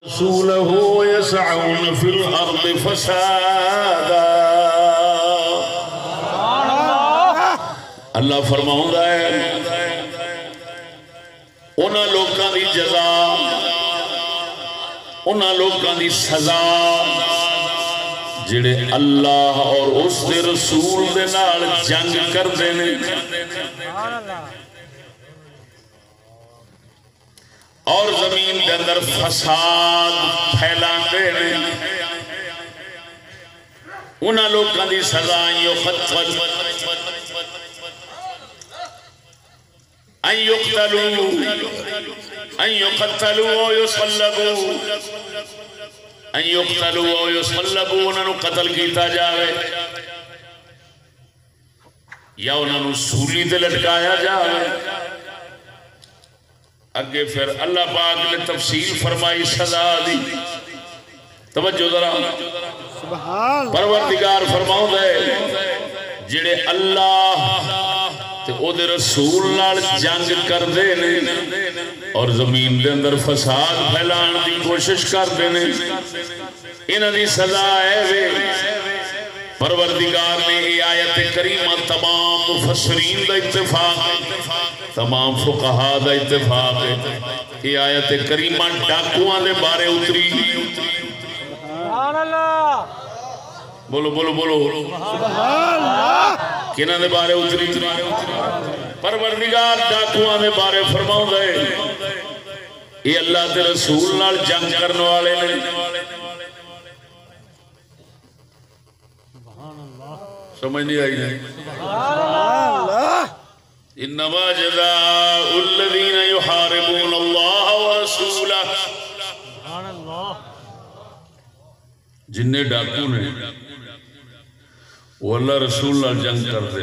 رسوله يسعون في الأرض فسادا اللہ فرماؤں ہے انہاں لوکاں دی جزا انہاں لوکاں دی سزا جڑے اللہ اور اس دے رسول دے نال جنگ کر دینے اور زمین کے اندر فساد پھیلان دینے انہاں لوگوں کی سزا ان يقتلوا و يصلبوا انہاں نو قتل کیتا جاوے یا انہاں نو سولی تے لٹکایا جاوے اگے پھر اللہ پاک نے تفصیل فرمائی سزا دی توجہ ذرا سبحان پروردگار فرماؤں دے جڑے اللہ تے او دے رسول نال جنگ کر دے نے اور زمین دے اندر فساد پھیلان دی کوشش کر دے نے انہاں دی سزا ہے وے پروردگار نے یہ آیت کریمہ تمام مفسرین دا اتفاق تمام فقہاء دا اتفاق یہ آیت کریمہ ڈاکوان دے بارے اتری سبحان اللہ بولو بولو بولو سبحان اللہ کنہ دے بارے اتری پروردگار ڈاکوان دے بارے فرماؤں دے یہ اللہ دے رسول نال جنگ کرنے والے نے سمجھ نہیں آئی نہیں انما جزاء الذین یحاربون اللہ ورسولہ جنہیں ڈاکو نے وہ اللہ رسول اللہ جنگ کر دے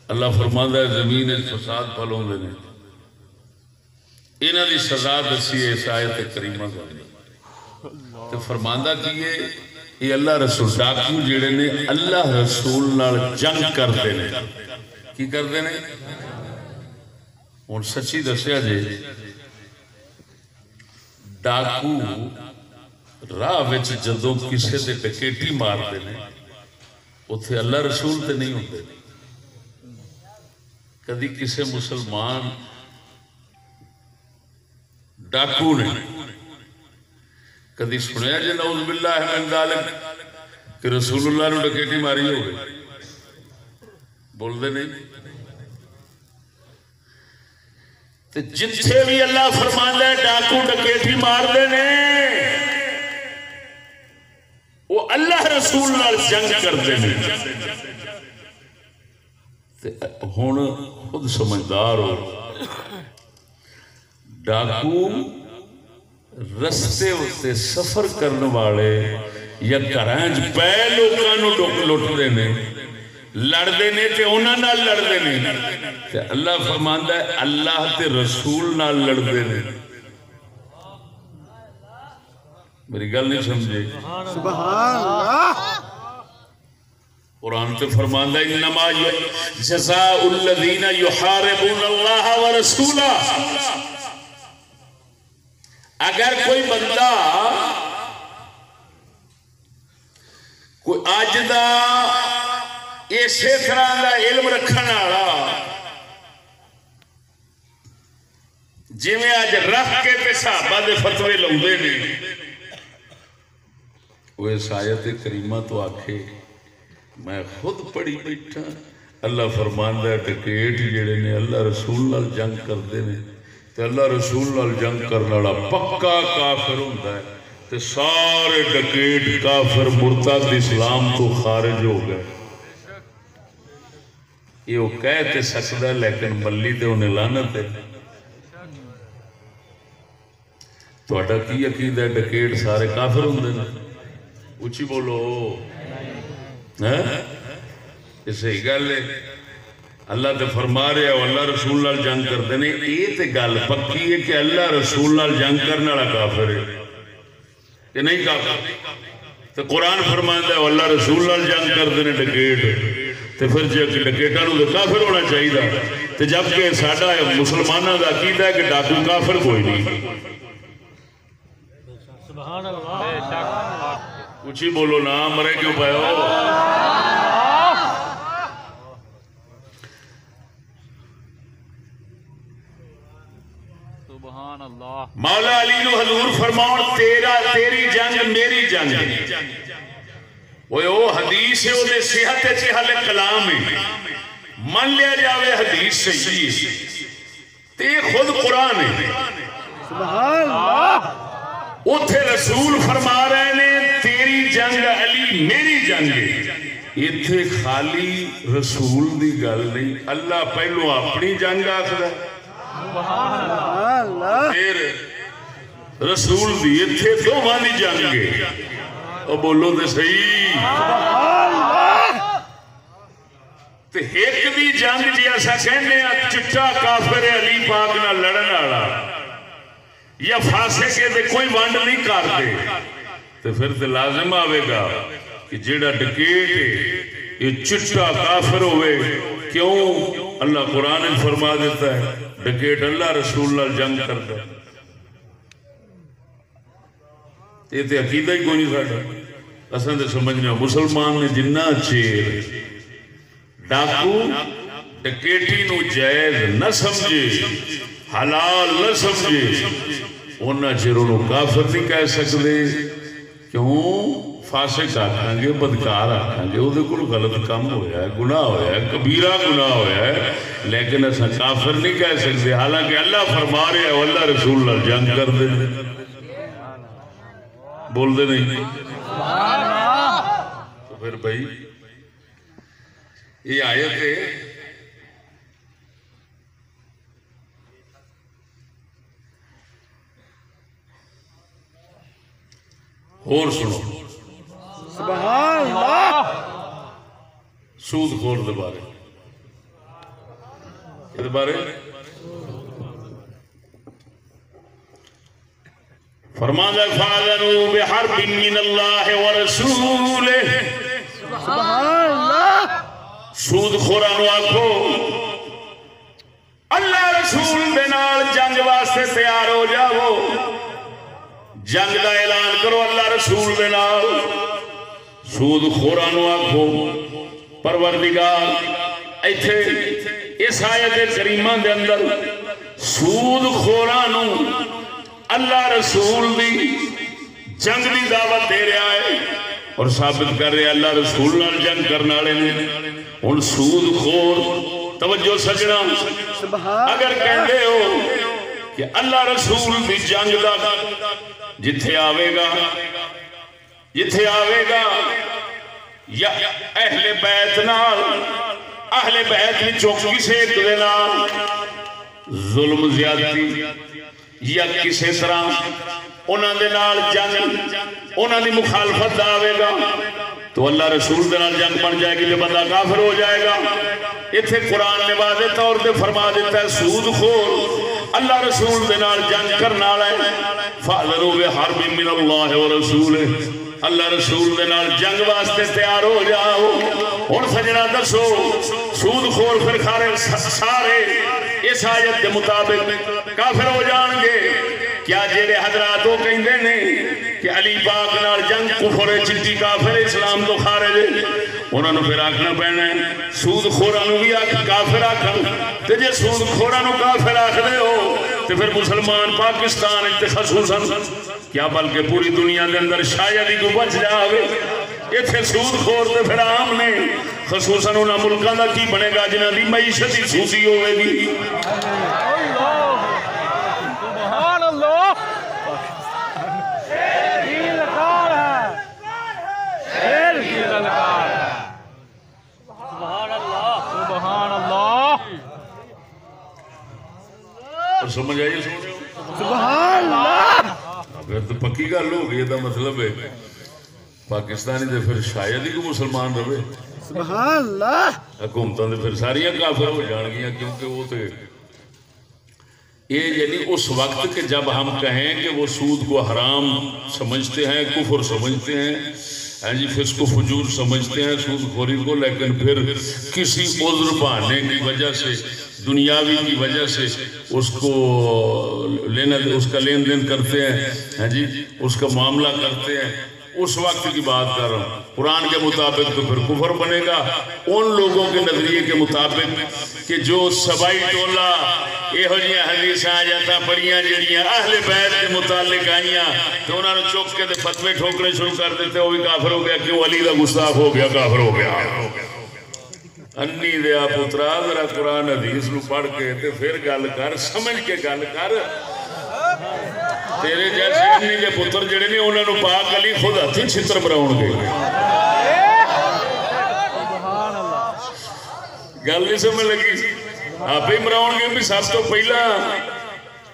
اللہ فرماندہ ہے زمین فساد پھلوں دے انہاں دی سزا دسی ہے اس آیت کریمہ تو فرماندہ کیے یہ اللہ رسول ڈاکو جڑے نے اللہ رسول نال جنگ کر دینے کی کر دینے اور سچی دسیا جے ڈاکو راہ وچ جدوں کسے دے ڈکیٹی مار دینے اتھے اللہ رسول تے نہیں ہوتے کدی کسے مسلمان ڈاکو نے کدی سنیا جے نعوذ باللہ من ذالک کہ رسول اللہ نے ڈکیٹی ماری ہو گئی بول دے نہیں تو جتھے بھی اللہ فرمان دے ڈاکو ڈکیٹی مار دے نے وہ اللہ رسول اللہ جنگ کر دے نے ہون خود سمجھدار ہو ڈاکو رستے ہوتے سفر کرنے والے یا گھرانج پہ لوگوں لٹ دینے لڑ دینے تے انہاں نال لڑ دینے تے اللہ فرماندا ہے اللہ تے رسول نال لڑ دینے میری گل نہیں سمجھے سبحان اللہ قرآن تے فرماندا ہے انما جزاء الذین یحاربون اللہ ورسولہ اگر کوئی بندہ کوئی آج دا اسی طرح دا علم رکھنا والا جی میں آج رکھ کے تے صحابہ دے فتوے لاؤندے نے وہ اس آیت کریمہ تو آکھے میں خود پڑھی بیٹھا اللہ فرماندا ہے ڈکیٹ جڑے نے اللہ رسول نال جنگ کردے نے تے اللہ رسول نال جنگ کرنے والا پکا کافر ہوندا ہے تے سارے ڈکیٹ کافر مرتد اسلام تو خارج ہو گئے یہ وہ کہہ تے سکدا ہے لیکن ملی تے انہیں لعنت ہے تہاڈا کی عقیدہ ہے ڈکیٹ سارے کافر ہوندے نے اچھی بولو یہ صحیح گل ہے اللہ تے فرما رہے ہو اللہ رسول اللہ جنگ کرتے ہیں یہ تے گل پکی ہے کہ اللہ رسول اللہ جنگ کرنے والا کافر ہے کہ نہیں کافر تو قرآن فرماتا ہے اللہ رسول اللہ جنگ کرتے ہیں ڈکیٹ تو پھر جب ڈکیٹاں نوں تے کافر ہونا چاہیے تو جبکہ ساڈا مسلمانوں کا عقیدہ ہے کہ ڈاکو کافر کوئی نہیں سبحان اللہ. کچھ ہی بولو نا، مرے کیوں پائے ہو؟ سبحان اللہ. مولا علی نو حضور فرماؤں تیری جنگ میری جنگ. وہ حدیث ہے، وہ صحت حل کلام ہے، من لیا جاوے حدیث صحیح تے خود قرآن ہے. سبحان اللہ. اتھے رسول فرما رہے نے تیری جنگ علی میری جنگ ہے. اتھے خالی رسول دی گل نہیں، اللہ پہلو اپنی جنگ آخر ہے، پھر رسول دی. اتھے دو مانی جنگ ہے. اور بولو دے صحیح. تے ایک دی جنگ جی ایسا کہنے چٹا کافر علی پاک نہ لڑن والا یا فاسقے دے کوئی ونڈ نہیں کرتے، تو پھر تو لازم آئے گا کہ جیڑا ڈکیٹ ہے یہ چٹا کافر ہوئے. کیوں؟ اللہ قرآن فرما دیتا ہے ڈکیٹ اللہ رسول اللہ جنگ کرتا ہے. یہ تو عقیدہ ہی کوئی نہیں ساڑھا. اصلا تو سمجھنا مسلمان نے جنہ چیر ڈاکو ڈکیٹی نو جائز نہ سمجھے، حلال نہ سمجھے، انہاں چیر انہوں کافر نہیں کہہ سکتے. کیوں؟ فاسق آکھاں گے، بدکار آکھاں گے، وہ دے کل غلط کام ہویا ہے، گناہ ہویا ہے، کبیرہ گناہ ہویا ہے، لیکن ایسا کافر نہیں کہہ سکتے. حالانکہ اللہ فرما رہے ہیں اللہ رسول اللہ جنگ کر دے. بول دے نہیں تو پھر بھائی یہ آیت ہے اور سنو. سبحان اللہ. سود خور دے بارے یہ بارے فرمانا فَأَذَنُوا بِحَرْبٍ مِّنَ اللَّهِ وَرَسُولِهِ. سبحان اللہ. سود خورانو آکھو اللہ رسول دے نال جنگ واسطے تیار ہو جاؤ. جنگ دا اعلان کرو اللہ رسول دے نال. سود خورانو آکھو پروردگار ایتھے اس آیت کریمہ دے اندر سود خورانو اللہ رسول دی جنگ دی دعوت دے رہا ہے اور ثابت کر رہے اللہ رسول نال جنگ کرنے والے نے. ان سود خور توجہ سجنا اگر کہندے ہو کہ اللہ رسول دی جنگ دا جتھے آوے گا یا اہل بیت نال اہل بیت وچوں کسے ایک دے نال ظلم زیادتی یا کسی طرح انہاں دے نال جنگ انہاں دی مخالفت دا آوے گا تو اللہ رسول دے نال جنگ بن جائے گی، جو بندہ کافر ہو جائے گا. اتھے قرآن نے واضح طور پہ فرما دیتا ہے سود خور اللہ رسول دے نال جنگ کرنا ہے. فَأَذَنُوا بِحَرْبٍ مِّنَ اللَّهِ وَرَسُولِهِ. اللہ رسول دے نال جنگ واسطے تیار ہو جاؤ. اور سجنا دسو سود خور پھر سارے اس آیت کے مطابق کافر ہو جان گے؟ کیا جیڑے حضرات وہ کہندے نے کہ علی پاک نال جنگ کفر چٹی کافر اسلام تو خارج ہے، انہوں نے پھر آکھنا پینا ہے سود خورانو بھی کافر آکھن. تے جے سود خورانو کافر آکھ دے ہو تو پھر مسلمان پاکستان خصوصاً کیا بلکہ پوری دنیا کے اندر شاید ہی کو بچ جاوے. اتھے سود خور تے پھر عام نے خصوصاً انہاں ملکاں دا کی بنے گا جنہاں دی معیشت ہی سوسی ہوئے گی. سبحان اللہ. سبحان اللہ. سمجھ آئیے سبحان اللہ. اگر تو پکی گل ہو گئی دا مطلب ہے پاکستانی دے پھر شاید ہی کو مسلمان رہے. سبحان اللہ. حکومتوں دے پھر ساریاں کافر ہو جان گیا، کیونکہ وہ تو یہ یعنی اس وقت کہ جب ہم کہیں کہ وہ سود کو حرام سمجھتے ہیں، کفر سمجھتے ہیں، جی فسق و فجور سمجھتے ہیں سود خوری کو، لیکن پھر کسی عذر بہانے کی وجہ سے دنیاوی کی وجہ سے اس کو اس کا لین دین کرتے ہیں، ہاں جی، اس کا معاملہ کرتے ہیں، اس وقت کی بات کر رہا ہوں۔ قرآن کے مطابق تو پھر کفر بنے گا ان لوگوں کے نظریے کے مطابق کہ جو سبائی ٹولہ یہ حدیثاں آ جاتا پڑیاں جڑیاں اہل بیت کے متعلق آئیاں تو انہوں نے چوک کے فتوے ٹھوکنے شروع کر دیتے، وہ بھی کافر ہو گیا، کیوں علی دا گستاخ ہو گیا، کافر ہو گیا۔ انی دیا پترا ذرا قرآن حدیث نو پڑھ کے تے پھر گل کر، سمجھ کے گل کر۔ تیرے جیسے انی دے پتر جڑے نے انہوں نے پاک علی خود ہاتھی چھتر براؤن گے۔ گل نہیں سمجھ لگی؟ آپ ہی مراؤن گے بھی سب تو پہلا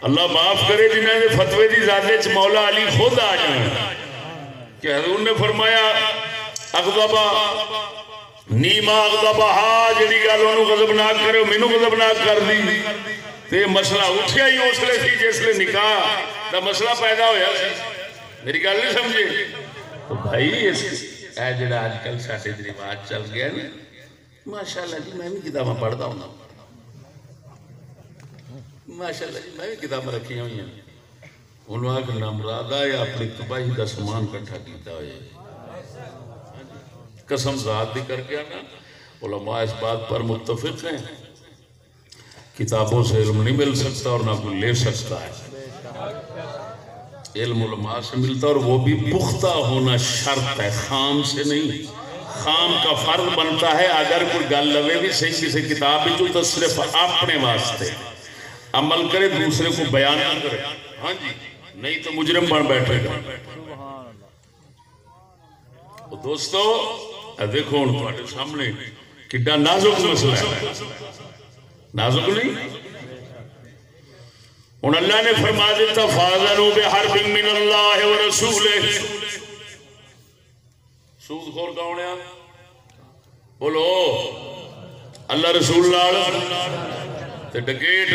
اللہ معاف کرے جنہوں نے فتوے دی ذاتے چ مولا علی خود آ جائیں کہ حضور نے فرمایا اغضبا نیما اغضبا جڑی گل انہوں غضبناک کرے مینوں غضبناک کر دی تے مسئلہ اٹھیا ہی اس لئے تھی جس لئے نکاح تا مسئلہ پیدا ہویا سی۔ میری گل نہیں سمجھے؟ تو بھائی اے جڑا آج کل ساٹھے رواج چل گیا نا، ماشاءاللہ جی میں بھی کتاباں پڑھتا ہوں، ماشاءاللہ جی میں بھی کتابیں رکھی ہوئی ہیں، انہوں نے نامراد آئے اپنی تباہی کا سامان کٹھا کیتا ہوئے، قسم ذات بھی کر کے آنا۔ علماء اس بات پر متفق ہیں کتابوں سے علم نہیں مل سکتا اور نہ کوئی لے سکتا ہے، علم علماء سے ملتا اور وہ بھی پختہ ہونا شرط ہے، خام سے نہیں۔ خام کا فرض بنتا ہے اگر کوئی گل لوے بھی صحیح کسی کتاب بھی جو تو صرف اپنے واسطے عمل کرے، دوسرے کو بیان نہ کرے، ہاں جی، نہیں تو مجرم بن بیٹھے گا۔ دوستو دیکھو ان تمہارے سامنے کتنا نازک مسئلہ ہے، نازک نہیں؟ ان اللہ نے فرما دیتا فَاذَنُوا بِحَرْبٍ مِّنَ اللَّهِ وَرَسُولِهِ۔ سود خور کون ہے؟ بولو اللہ رسول لال تے ڈکیٹ،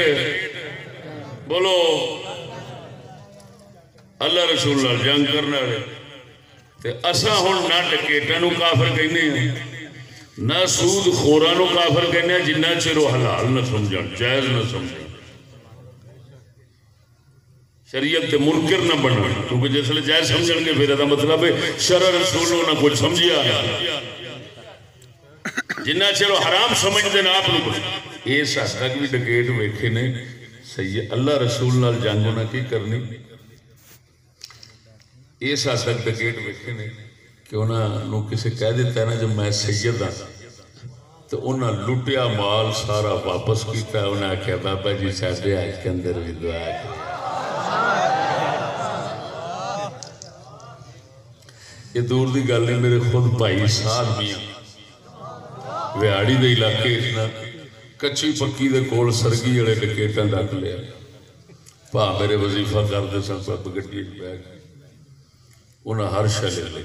بولو اللہ رسول لال جنگ کرنا رہے تے اسا ہون نہ ڈکیٹاں نو کافر کہنے ہیں نہ سود خوراں نو کافر کہنے ہیں جنہ چرو حلال نہ سمجھن، جائز نہ سمجھن، شریعت تے منکر نہ بننا، کیونکہ جس لئے جائز سمجھن گے پھر ایسا مطلب ہے شرع رسولوں نہ کچھ سمجھیا جنہ چلو حرام سمجھ دینا آپ لوگ اس حد تک بھی ڈکیٹ ویکھے نے سید اللہ رسول نال جنگ ہونا کی کرنی، اس حد تک ڈکیٹ ویکھے نے کہ انہوں کسی کہہ دیتا ہے نا جب میں سید ہاں تو انہوں لٹیا مال سارا واپس کیتا ہے، انہوں نے کہا بابا جی سادے آج کے اندر بھی دعا ہے۔ یہ دور دی گل نہیں، میرے خود بھائی سال میاں ویاڑی دے علاقے اتنا کچھی پکی دے کول سرگی جڑے ڈکیٹاں ڈک لیا، پا میرے وظیفہ کردے سن پا بگٹی بیٹھ انہاں ہر شے لے لے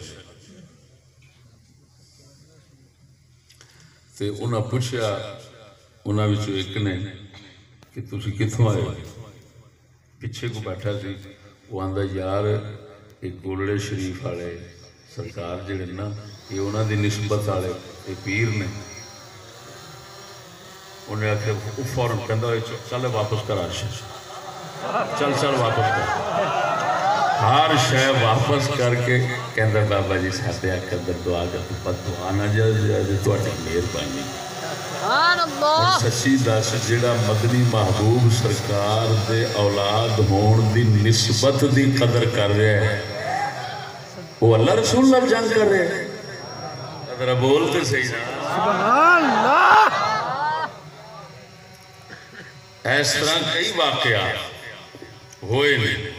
تے انہاں پوچھیا، انہاں وچوں ایک نے کہ تسی کتھوں آئے؟ پیچھے کو بیٹھا سی، وہ آندا یار ایک گولڑے شریف والے سرکار جڑے نا یہ انہاں دی نسبت والے یہ پیر نے، انہیں آخر فوراً کہندا چل واپس کر چل واپس کر ہر شے واپس کر کے کہندا بابا جی ساڈے اکھر اندر دعا کر پر دعا نہ جائے تہاڈی مہربانی۔ سچی دس جڑا مدنی محبوب سرکار دے اولاد ہون دی نسبت دی قدر کر رہا ہے وہ اللہ رسول اللہ جنگ کر رہے ہیں، ذرا بولتے صحیح نا سبحان اللہ۔ اس طرح کئی واقعات ہوئے نہیں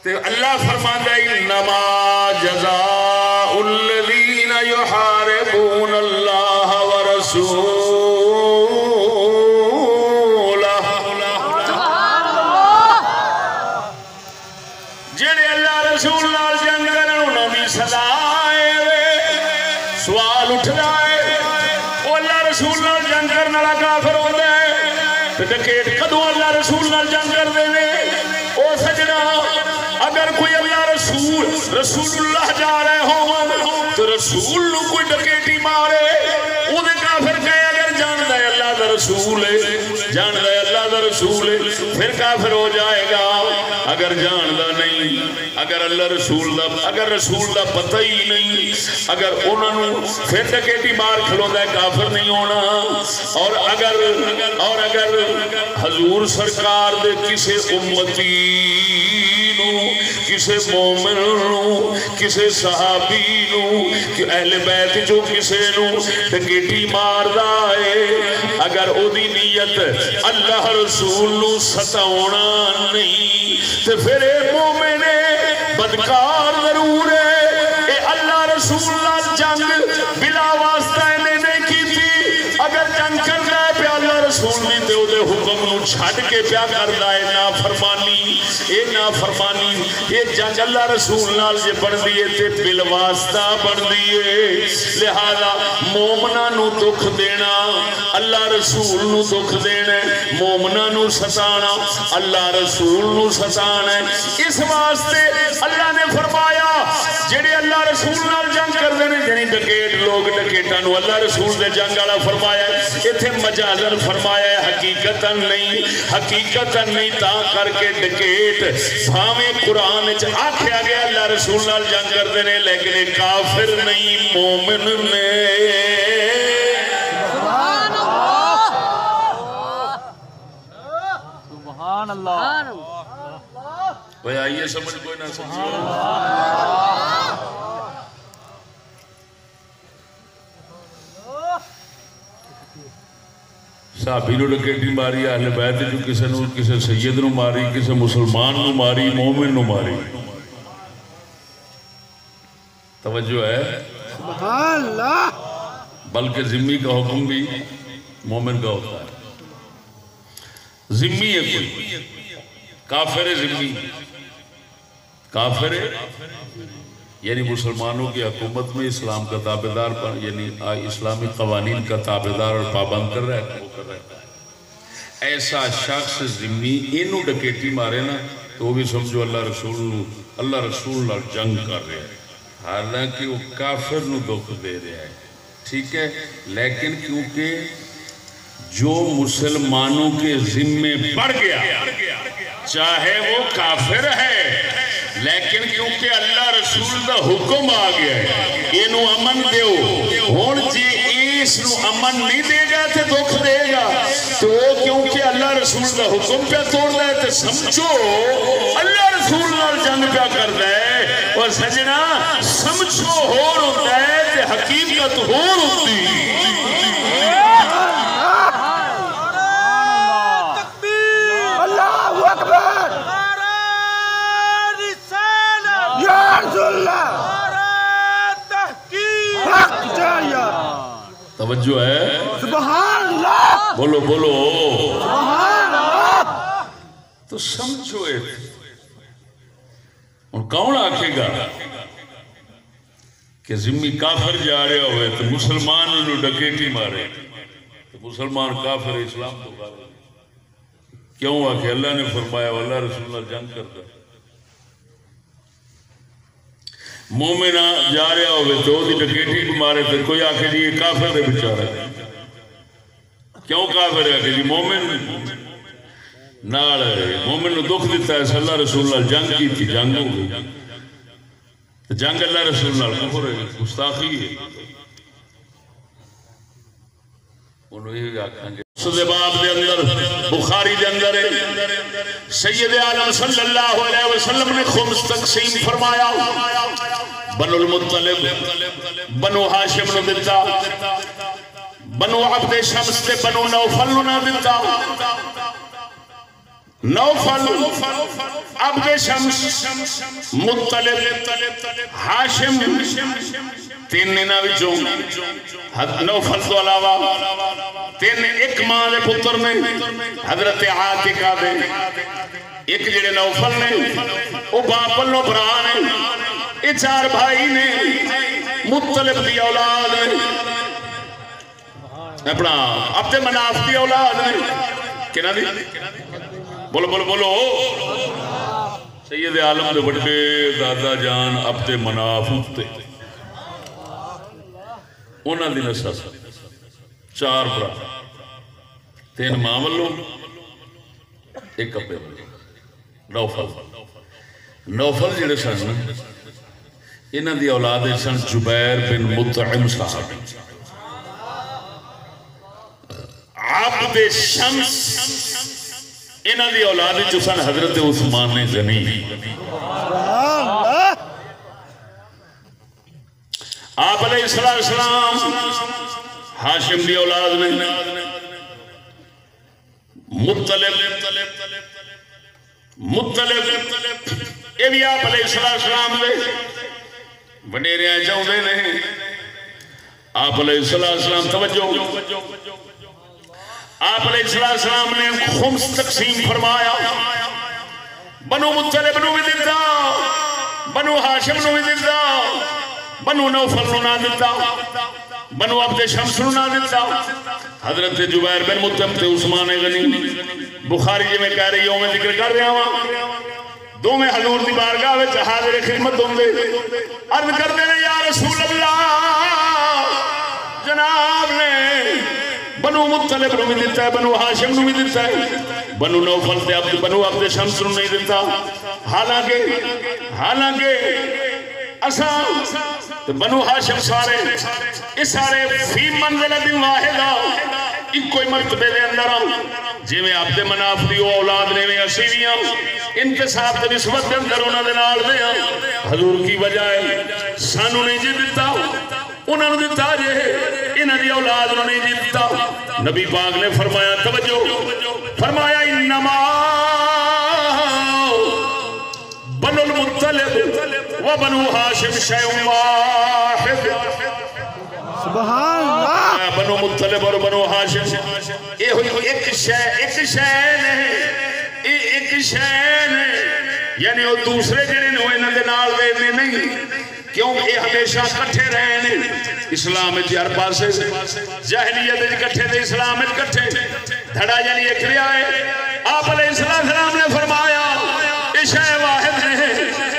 تے اللہ فرماندا ہے انما جزاء الذین یحاربون اللہ ورسولہ، جڑے اللہ رسول نال جنگ کرن انہاں دی سزا سوال اٹھدا ہے او اللہ رسول نال جنگ کرن والا کافر ہوندا ہے تے ڈکیٹ کدوں اللہ رسول نال جنگ کردے نے؟ او سجنا اگر کوئی اللہ رسول اللہ جا رہے ہوں تو رسول نو کوئی ڈکیٹی مارے او دے کافر کہے اگر جاندا ہے اللہ دا رسول ہے جاندا ہے اللہ دا رسول ہے پھر کافر ہو جائے گا اگر جاندا نہیں اگر اللہ رسول دا پتہ ہی نہیں اگر انہاں نوں پھر ڈکیٹی مار کھلوندا ہے کافر نہیں ہونا اور اگر حضور سرکار دے کسے امتی نو کسے مومن نو کسے صحابی نو کہ اہل بیت جو کسے نو ڈکیٹی ماردا ہے اگر او دی نیت اللہ رسول نو ستاونا نہیں تے پھر اے مومن بدکار ضرور ہے اے اللہ رسول نال جنگ بلا واسطہ نہیں کیتی اگر جنگ کرنا ہے پہ اللہ رسول نے تے او دے حکم نو چھڈ کے پیا کردا ہے نافرمانی یہ جنگ اللہ رسول نال جے بندی ہے تے بالواسطہ بندی ہے لہذا مومناں نو دکھ دینا اللہ رسول نو دکھ دینا مومناں نو ستانا اللہ رسول نو ستانا اس واسطے اللہ نے فرمایا جڑے اللہ رسول نال جنگ کردے نے یعنی ڈکیٹ لوگ ڈکیٹاں نو اللہ رسول دے جنگ والا فرمایا ایتھے مجازن فرمایا ہے حقیقتاً نہیں تا کر کے ڈکیٹ بھاویں قرآن وچ آکھیا گیا اللہ رسول نال جنگ کردے نے لیکن کافر نہیں مومن نے سبحان اللہ بھائی آئیے سمجھ کوئی نہ سمجھو صحابی نو ڈکیٹی ماری اہل بیت جو کسے سید نو ماری کسے مسلمان نو ماری مومن نو ماری توجہ ہے سبحان اللہ بلکہ ذمی کا حکم بھی مومن کا ہوتا ہے ذمی ہے کوئی کافر ذمی کافر یعنی مسلمانوں کی حکومت میں اسلام کا تابعدار پر یعنی اسلامی قوانین کا تابعدار اور پابند کر رہا ہے ایسا شخص ذمی انہوں ڈکیٹی مارے نا تو وہ بھی سمجھو اللہ رسول جنگ کر رہے ہیں حالانکہ وہ کافر نو دکھ دے رہا ہے ٹھیک ہے لیکن کیونکہ جو مسلمانوں کے ذمے پڑ گیا چاہے وہ کافر ہے لیکن کیونکہ اللہ رسول دا حکم آ گیا ہے اینو امن دیو ہون جی اس نو امن نہیں دے گا تے دکھ دے گا تو کیونکہ اللہ رسول دا حکم پہ توڑ دے تے سمجھو اللہ رسول نال جنگ پہ کر دے اور سجنا سمجھو ہور ہوتا ہے تے حقیقت ہور ہوتی اللہ اکبر یا رسول اللہ حق جاریہ توجہ ہے سبحان اللہ بولو سبحان اللہ تو سمجھو اور کون آکھے گا کہ ذمی کافر جا رہے ہوئے تو مسلمان انہوں ڈکیٹی مارے تو مسلمان کافر اسلام تو کافر کیوں آکھے اللہ نے فرمایا اللہ رسول اللہ جنگ کرتا مومنہ جا رہے ہوئے تو وہ ڈکیٹی مارے تو کوئی آکھے جی یہ کافر دے بچارہ کیوں کافر ہے کہ جی مومن نال مومن نے دکھ دیتا ہے اللہ رسول اللہ جنگ کی تھی جنگ ہو گئی جنگ اللہ رسول اللہ کفر ہے گستاخی ہے انہوں یہ آکھیں گے سدے باب دے اندر بخاری دے اندر سید عالم صلی اللہ علیہ وسلم نے خمس تقسیم فرمایا بنو المطلب بنو ہاشم نے دیتا بنو عبد شمس تے بنو نوفل نے دیتا نوفل عبد شمس مطلب ہاشم تین نینا وچوں نوفل تو علاوہ تین ایک ماں دے پتر نے حضرت عاتقہ دے ایک جڑے نوفل نے وہ باپ والوں برا نے یہ چار بھائی نے مطلب دی اولاد نے اپنا عبد مناف دی اولاد نے کنا دی بولو بولو بولو سید عالم دے بڑے دادا جان عبد مناف تے انہاں دی نسل چار برا تین ماں والوں ایک ابے والوں نوفل جڑے سن انہاں دی اولاد سن جبیر بن مطعم صاحب عبد شمس انہاں دی اولاد جو سن حضرت عثمان غنی آپ علیہ السلام ہاشم دی اولاد میں مطلب یہ بھی آپ علیہ السلام دے وڈیرے چاہتے ہیں آپ علیہ السلام توجہ آپ علیہ السلام نے خمس تقسیم فرمایا بنو مطلب نو بھی دیتا بنو ہاشم نو بھی دیتا بنو نوفل نو نہ دیتا بنو عبد شمس نو نہ دیتا حضرت جبیر بن مطعم تے عثمان غنی بخاری جی میں کہہ رہی ہوں میں ذکر کر رہا ہوں دو میں حضور دی بارگاہ وچ حاضر خدمت ہوندے عرض کرتے ہیں یا رسول اللہ جناب نے بنو مطلب نو بھی دیتا ہے بنو ہاشم نو بھی دیتا ہے بنو نوفل تے بنو عبد شمس نو نہیں دیتا حالانکہ اساں بنو ہاشم سارے فی منزلت واحدہ ایک کوئی مرتبے دے اندر جی میں عبد مناف دی اولاد نے میں اسیویاں انتصاب دے نسبت دے اندر انہاں دے نال دے حضور کی وجہ ہے سانو نہیں جی دیتا انہاں نو دیتا جے انہاں دی اولاد نو نہیں جی دیتا نبی پاک نے فرمایا توجہ فرمایا انما بنو المطلب و بنو ہاشم شیء واحد سبحان اللہ بنو مطلب اور بنو ہاشم یہ ہوئی ایک شے نے یعنی وہ دوسرے جڑے نے انہاں دے نال دے نہیں کیوں یہ ہمیشہ کٹھے رہے ہیں اسلام وچ ہر پاسے جاہلیت وچ کٹھے تے اسلام وچ کٹھے دھڑا یعنی ایک رہا ہے آپ علیہ السلام نے فرمایا یہ شے واحد نے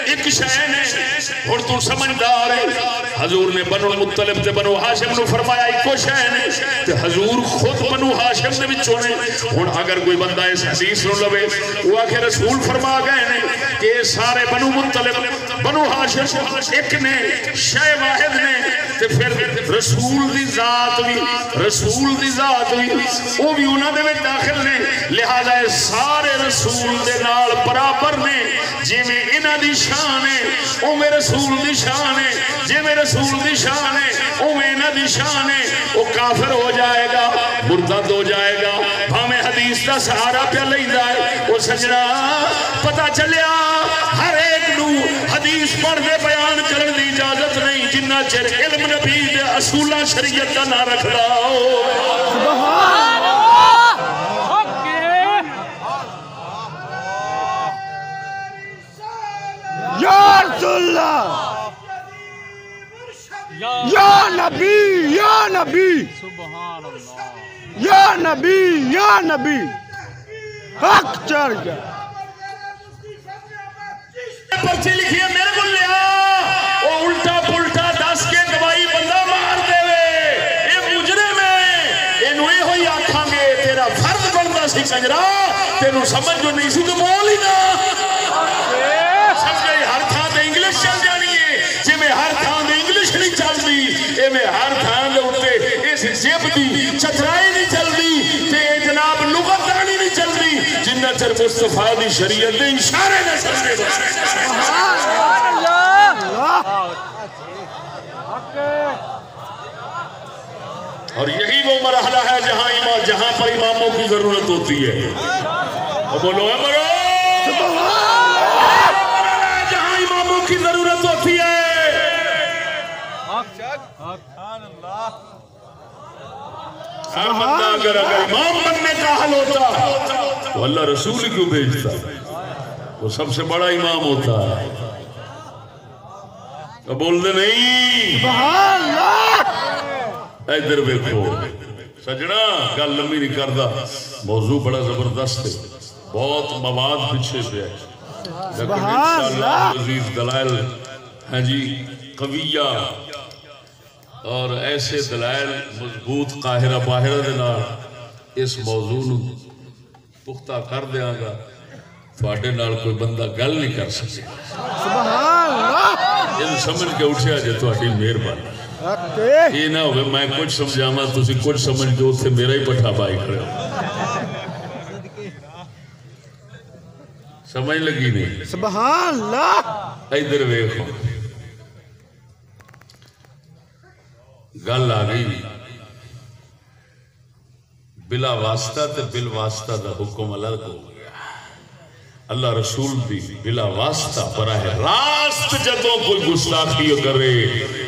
ایک شے نے اور تو سمجھدار ہے حضور نے بنو المطلب تے بنو ہاشم نو فرمایا ایکو شے نے تے حضور خود بنو ہاشم دے وچوں نے ہن اگر کوئی بندہ اس حدیث نو لوے وہ آخر رسول فرما گئے نے کہ سارے بنو مطلب بنو ہاشم ایک نے شے واحد نے تے پھر رسول دی ذات بھی وہ بھی انہاں دے وچ داخل نے لہذا سارے رسول دے نال برابر نے جی میں انہاں دی شان ہے او میں رسول دی شان ہے جی میں رسول دی شان ہے او میں انہاں دی شان ہے وہ کافر ہو جائے گا مرتد ہو جائے گا ہمیں حدیث دا سہارا پہ لیندا ہے وہ سجنا پتہ چلیا ہر ایک نو حدیث پڑھ دے بیان کرن دی اجازت نہیں جنہ چر علم نبی دے اصولاں شریعت دا نہ رکھدا سبحان یا رسول اللہ یا نبی سبحان اللہ یا نبی حق چڑھ گیا پرچی لکھی ہے میرے کو لیا وہ الٹا پلٹا دس کے گواہی بندہ مار دے یہ مجرم ہے انہوں یہ ہوئی آنکھاں گے تیرا فرد بنتا سی کنجرا تینوں سمجھ جو نہیں سی تو بول ہی نہ سمجھے ہر تھان دے انگلش چل جانی ہے جی میں ہر تھان دے انگلش نہیں چل دی اے میں ہر تھان دے اٹھتے اس جیب دی چترائی نہیں چل دی تے جناب لغت دانی نہیں چل دی جنہ چر مصطفیٰ دی شریعت دے اشارے نہ چل دے اور یہی وہ مرحلہ ہے جہاں پر اماموں کی ضرورت ہوتی ہے بولو امرو جہاں اماموں کی ضرورت ہوتی ہے ہر بندہ اگر امام بننے کا حل ہوتا تو اللہ رسول کیوں بھیجتا وہ سب سے بڑا امام ہوتا ہے بول دے نہیں سبحان اللہ ادھر دیکھو سجنا گل لمبی نہیں کردا موضوع بڑا زبردست ہے بہت مواد پیچھے سے ہے لیکن انشاءاللہ عزیز دلائل ہیں جی قویہ اور ایسے دلائل مضبوط قاہرہ باہرہ دے نال اس موضوع نو پختہ کر دیاں گا تواڈے نال کوئی بندہ گل نہیں کر سکے سبحان اللہ یہ سمجھ کے اٹھیا جے تواڈی مہربانی یہ نہ ہوئے میں کچھ سمجھاواں تسی کچھ سمجھ کے اتھے میرا ہی پٹھا پائی کھڑے ہو سمجھ لگی نہیں سبحان اللہ ادھر ویکھو گل آ گئی بلا واسطہ تے بل واسطہ دا حکم الگ ہو گیا اللہ رسول دی بلا واسطہ براہ راست جدوں کوئی گستاخی کرے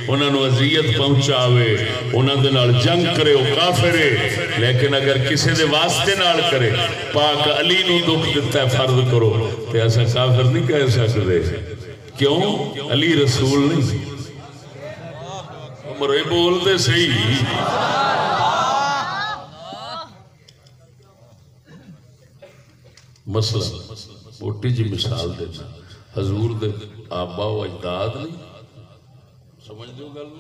انہاں نو اذیت پہنچاوے انہاں دے نال جنگ کرے او کافر ہے لیکن اگر کسی دے واسطے نال کرے پاک علی نو دکھ دیتا ہے فرض کرو تے ایسا کافر نہیں کہہ سکدے کیوں علی رسول نہیں عمر بولتے صحیح مسئلہ موٹی جی مثال دینا حضور دے آبا و اجداد نہیں سمجھ دو گل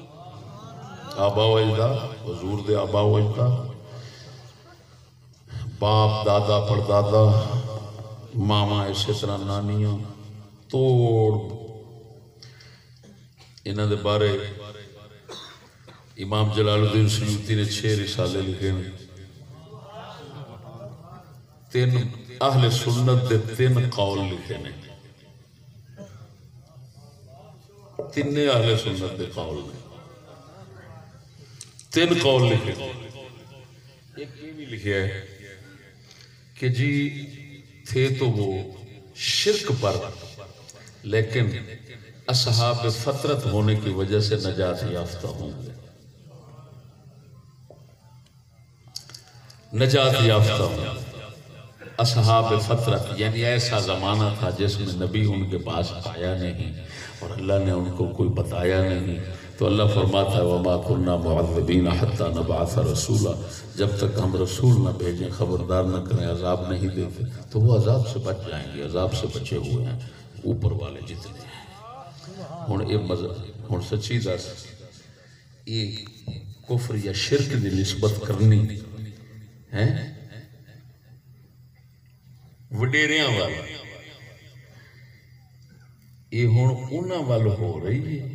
آبا و اجداد حضور دے آبا و اجداد باپ دادا پردادا ماما اسی طرح نانیاں توڑ انہاں دے بارے امام جلال الدین سیوطی نے 6 رسالے لکھے ہیں 3 اہل سنت دے 3 قول لکھے نے 3 اہل سنت دے قول نے 3 قول لکھے ایک یہ بھی لکھے ہے کہ جی تھے تو وہ شرک پر لیکن اصحاب فطرت ہونے کی وجہ سے نجات یافتہ ہوں گے نجات یافتہ ہوں اصحاب فطرت یعنی ایسا زمانہ تھا جس میں نبی ان کے پاس آیا نہیں اور اللہ نے ان کو کوئی بتایا نہیں تو اللہ فرماتا ہے وَمَا كُنَّا مُعَذِّبِينَ حَتَّى نَبْعَثَ رَسُولًا جب تک ہم رسول نہ بھیجیں خبردار نہ کریں عذاب نہیں دیتے تو وہ عذاب سے بچ جائیں گے عذاب سے بچے ہوئے ہیں اوپر والے جتنے ہیں ہن سچی دس یہ کفر یا شرک دی نسبت کرنی ہے وڈیریاں والا یہ ہن انہاں وال ہو رہی ہے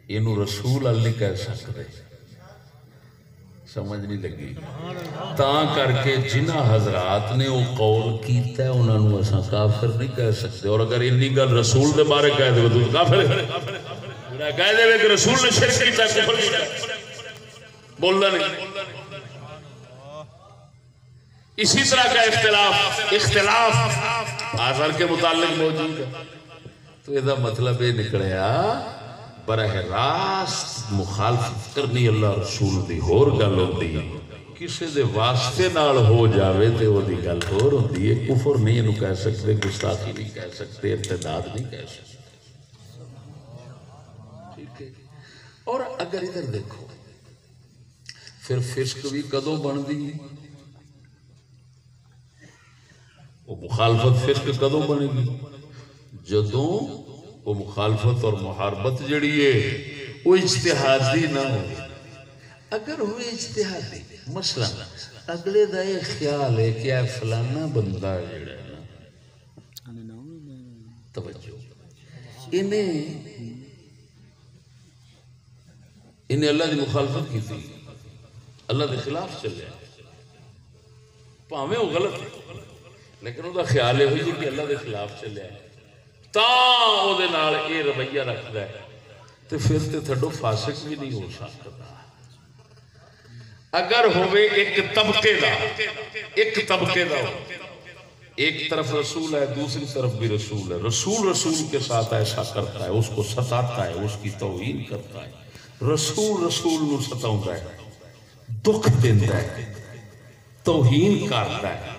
یہ رسول اللہ نہیں کہہ سکتے سمجھ نہیں لگی تاں کر کے جنہ حضرات نے وہ قول کیتا ہے انہاں نو اساں کافر نہیں کہہ سکتے اور اگر انی گل رسول دے بارے کہہ دے تو کافر ہے کہہ دے کہ رسول نے شرک کیتا ہے کفر کیتا بولنا نہیں اسی طرح کا اختلاف آثار کے متعلق موجود ہے تو یہ مطلب یہ نکلیا براہ راست مخالفت کرنی اللہ رسول دی ہور گل ہوندی ہے کسی دے واسطے نال ہو جاوے تے وہ دی گل ہور ہوندی ہے کفر نہیں انہوں کہہ سکتے گستاخی نہیں کہہ سکتے ارتداد نہیں کہہ سکتے ٹھیک ہے اور اگر ادھر دیکھو پھر فسق بھی کدوں بن دی وہ مخالفت فسق کدوں بنے گی جدوں وہ مخالفت اور محاربت جڑی ہے وہ اجتہادی نہ ہو اگر ہوئے اجتہادی مثلا اگلے دا یہ خیال ہے کہ اے فلانا بندہ جڑا ہے نا توجہ انہیں اللہ دی مخالفت کی تھی اللہ دے خلاف چلے پاویں وہ غلط ہے لیکن وہ خیال ہے ہوئی کہ اللہ دے خلاف چلے تاں او دے نال اے رویہ رکھدا ہے تے پھر تے تھڈو فاسق بھی نہیں ہو سکتا اگر ہوئے ایک طبقے دا ایک طرف رسول ہے دوسری طرف بھی رسول ہے رسول کے ساتھ ایسا کرتا ہے اس کو ستاتا ہے اس کی توہین کرتا ہے رسول نو ستاؤندا ہے دکھ دیندا ہے توہین کرتا ہے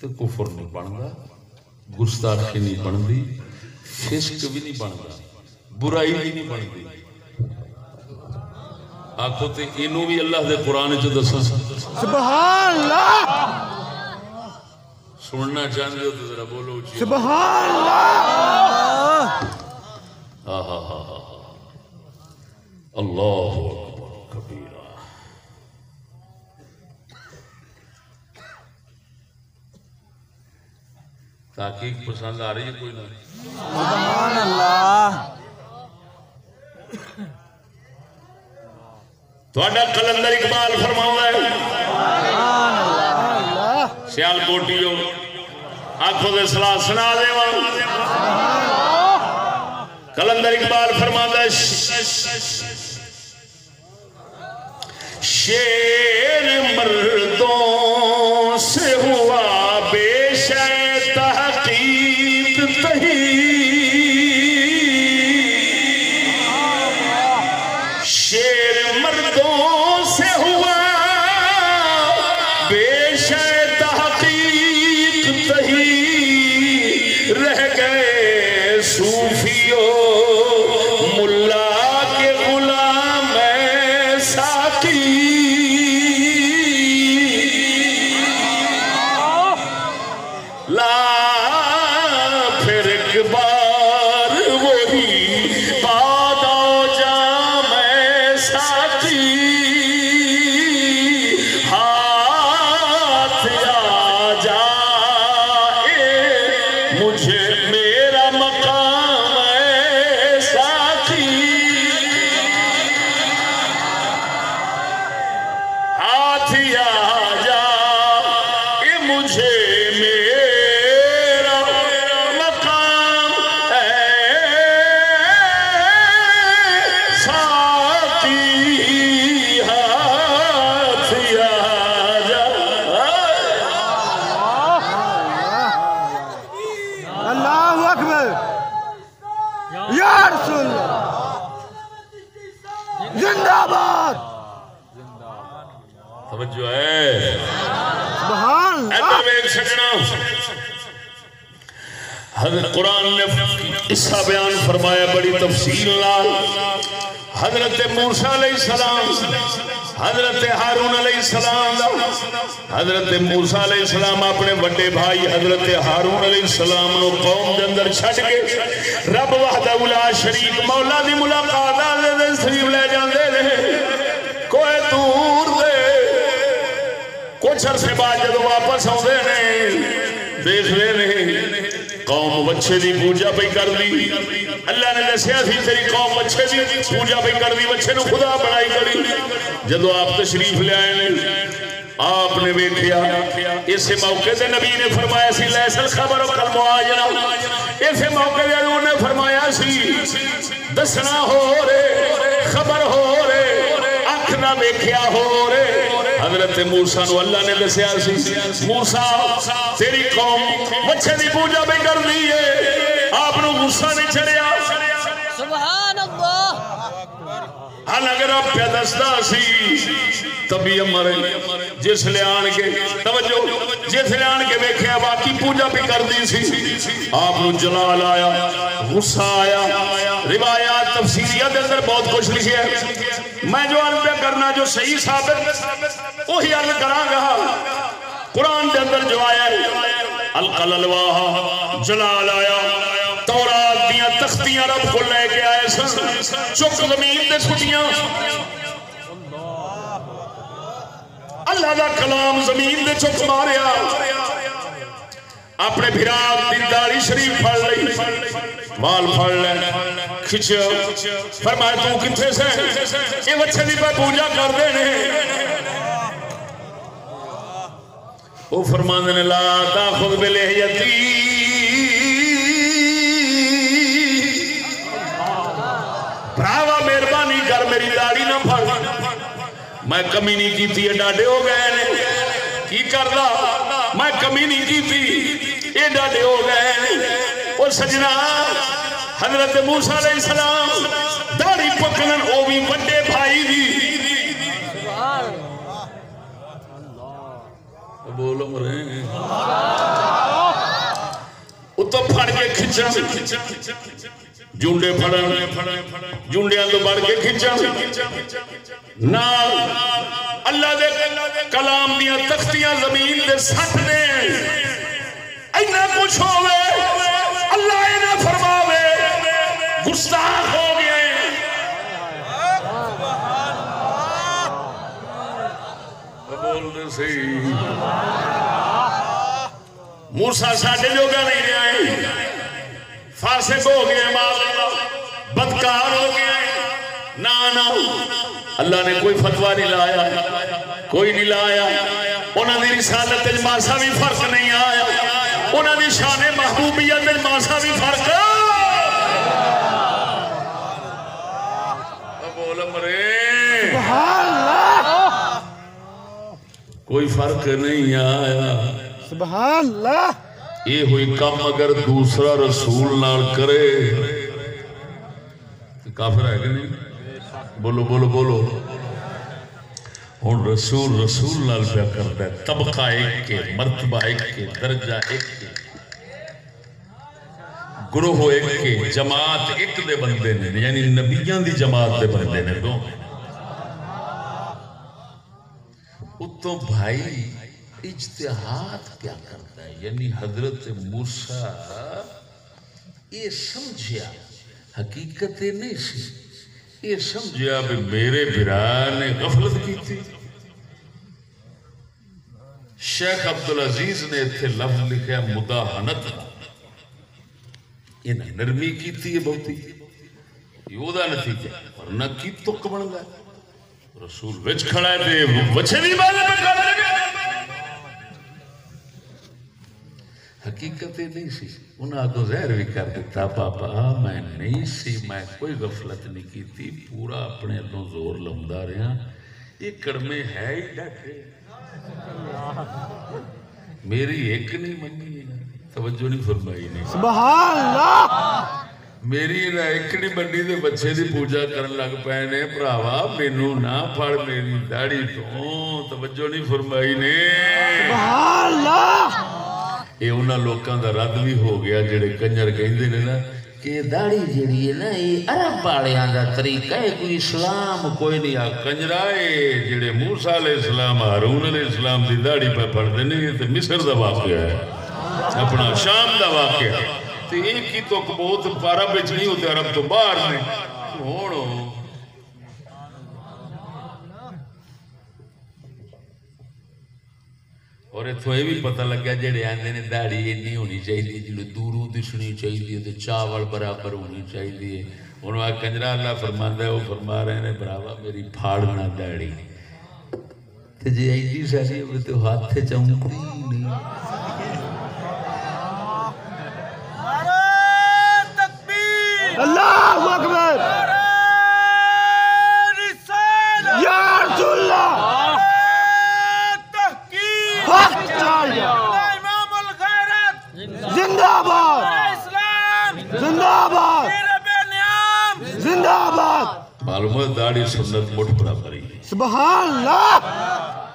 تو کفر نہیں بنتا گستاخی نہیں بنتی فسق بھی نہیں بنتا برائی بھی نہیں بنتی آخو تے انہوں بھی اللہ دے قرآن جو دسا سبحان اللہ سننا چاہتے ہو تو ذرا بولو سبحان اللہ اللہ اکبر کبیرہ تحقیق پسند آ رہی ہے کوئی نہ؟ سبحان اللہ تھوڑا قلندر اقبال فرماؤں ہے سبحان اللہ سیال کوٹیوں آنکھوں دے صلاح سنا دے وہاں قلندر اقبال فرماؤں ہے شیر مردوں سے ہوا بے شے تحقیق تہی شیر مردوں سے ہوا بے شے تحقیق تہی رہ گئے صوفیوں ملا کے غلام ساقی لا پھر ایک بار وہی بات آ جام ساقی ہاتھ آ جائے مجھے میرا مقام ساقی ہاتھ آ جائے مجھے میرا مقام ساقی ہاتھ آ جائے اللہ اکبر یا رسول اللہ زندہ باد توجہ ہے سبحان اللہ ادب ایک سجنا حضرت قرآن نے قصہ بیان فرمایا بڑی تفصیل لال حضرت موسیٰ علیہ السلام حضرت ہارون علیہ السلام حضرت موسیٰ علیہ السلام اپنے بڑے بھائی حضرت ہارون علیہ السلام نو قوم دے اندر چھٹ کے رب وحدہ لا شریک مولا دی ملاقات دے شریف لے جاندے رہے کوئی دور دے کچھ عرصے بعد جب واپس آتے ہیں دیکھ رہے نہیں قوم بچے دی پوجا پہ کر دی اللہ نے دسیا سی تیری قوم بچے دی پوجا پہ کر دی بچے نو خدا بڑائی کری جدو آپ تشریف لے آئے نے آپ نے ویکھیا اس موقع تے نبی نے فرمایا سی لیسل خبر کل مواجرہ اس موقع تے انہوں نے فرمایا سی دسنا ہو رہے خبر ہو رہے اکھ نہ ویکھیا ہو رہے حضرت موسیٰ نو اللہ نے دسیا سی موسیٰ تیری قوم بچے دی پوجا بھی کر دی ہے آپ نو غصہ نہیں چڑھیا سبحان اللہ حال اگر آپ پہ دستا سی تبھی ہمارے جس لے آن کے توجہ جس لے آن کے ویکھیا باقی پوجا بھی کر دی سی آپ نو جلال آیا غصہ آیا روایات تفسیریہ دے اندر بہت کچھ لکھی ہے میں جو عرض کرنا جو صحیح ثابت وہی عرض کراں گا قرآن دے اندر جو آیا ہے القل الواح جلال آیا تورات دیاں تختیاں رب کو لے کے آئے سن چک زمین دے سٹیاں اللہ دا کلام زمین دے چک ماریا اپنے بھراق دی داڑھی شریف پھڑ لئی وال پھڑ لے کھچ فرمایا تو کتھے سے یہ بچے دی پہ پوجا کر دینے وہ فرمانے نے لا تاخذ بلحیتی بھراوا مہربانی کر میری داڑھی نہ پھڑ میں کمی نہیں کی تھی یہ ڈاڈے ہو گئے نے کی کردا میں کمی نہیں کی تھی یہ ڈاڈے ہو گئے اور سجنا حضرت موسیٰ علیہ السلام داڑھی پکڑن او بھی بڑے بھائی دی بولو مرے اتو پھڑ کے کھچا جونڈے پھڑن جونڈیاں تو بڑھ کے کھچا نال اللہ دے کلام دیاں تختیاں زمین دے سٹ دے اینا کچھ ہوئے اللہ اینا فرماوے گستاخ ہو گئے بول دے سی موسیٰ ساڈے جوگا نہیں رہا ہے فاسق ہو گیا بدکار ہو گیا نا اللہ نے کوئی فتویٰ نہیں لایا کوئی نہیں لایا انہاں دی رسالت وچ ماسا بھی فرق نہیں آیا انہاں دی شان محبوبیت وچ ماسا بھی فرق بول مرے سبحان اللہ کوئی فرق نہیں آیا سبحان اللہ یہ ہوئی کام اگر دوسرا رسول نال کرے تو کافر ہے کہ نہیں بولو بولو بولو ہوں رسول نال پیا کرتا ہے طبقہ ایک کے مرتبہ ایک کے درجہ ایک کے گروہ ایک کے جماعت ایک دے بندے نے یعنی نبیان دی جماعت دے بندے نے دو اتو بھائی اجتہاد کیا کرتا ہے یعنی حضرت موسیٰ یہ سمجھیا حقیقت نہیں سی یہ سمجھیا بھی میرے برا نے غفلت کی تھی شیخ عبدالعزیز نے اتھے لفظ لکھا مداحنت یہ نرمی کی تھی یہ بہتی یہ دا نتیجہ ورنہ کی تک بن گا رسول وچ کھڑا ہے دے وچھے نہیں بالے میں کھڑا ہے حقیقت نہیں سی انہاں کو ظاہر بھی کر دیتا پاپا میں نہیں سی میں کوئی غفلت نہیں کی تھی پورا اپنے اللہ زور لمدہ رہا یہ کڑمے ہے ہی ڈاکے میری ایک نہیں منی توجہ نہیں فرمائی نہیں سبحان اللہ میری نہ ایک نہیں منی دے بچے دی پوجا کرن لگ پہنے پراوا مینوں نہ پھڑ میری داڑھی تو توجہ نہیں فرمائی نے سبحان اللہ یہ انہاں لوکاں دا رد بھی ہو گیا جڑے کنجر کہندے نے نا کہ داڑھی جڑی ہے نا یہ عرب والیاں دا طریقہ ہے کوئی اسلام کوئی نہیں آ کنجرا اے جڑے موسیٰ علیہ السلام ہارون علیہ السلام دی داڑھی پہ پڑھدے نے یہ تے مصر دا واقعہ ہے اپنا شام دا واقعہ ہے تے ایک ہی تو بہت عرب وچ نہیں ہوتے عرب تو باہر نے ہن اور اتھوں یہ بھی پتہ لگا جڑے آندے نے داڑھی نہیں ہونی چاہیے جڑے دوروں دسنی چاہیے تے چاول برابر ہونی چاہیے ہن وا کنجرا اللہ فرماندا ہے وہ فرما رہے ہیں بھراوا میری پھاڑنا داڑھی تے جے ایڈی ساری ہوے تے ہاتھ چمکدی نہیں اللہ اکبر یا رسول اللہ زندہ آباد زندہ آباد زندہ آباد معلوم ہے داڑھی سنت مٹھ برابر ہی سبحان اللہ